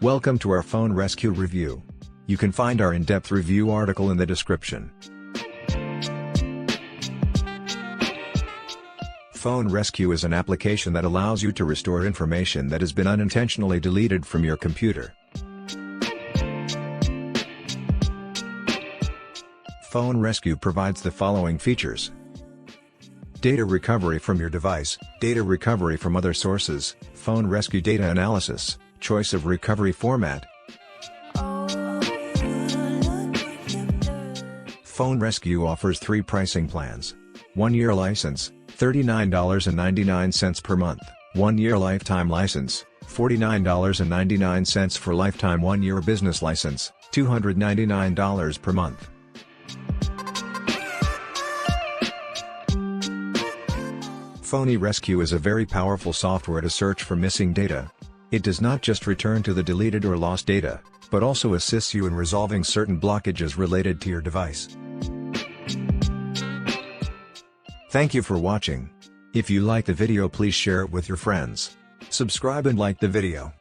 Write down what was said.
Welcome to our Phone Rescue review. You can find our in-depth review article in the description. PhoneRescue is an application that allows you to restore information that has been unintentionally deleted from your computer. PhoneRescue provides the following features: data recovery from your device, data recovery from other sources, PhoneRescue data analysis, choice of recovery format. PhoneRescue offers 3 pricing plans: 1-year license, $39.99 per month, 1-year lifetime license, $49.99 for lifetime, 1-year business license, $299 per month. PhoneRescue is a very powerful software to search for missing data. It does not just return to the deleted or lost data, but also assists you in resolving certain blockages related to your device. Thank you for watching. If you like the video, please share it with your friends. Subscribe and like the video.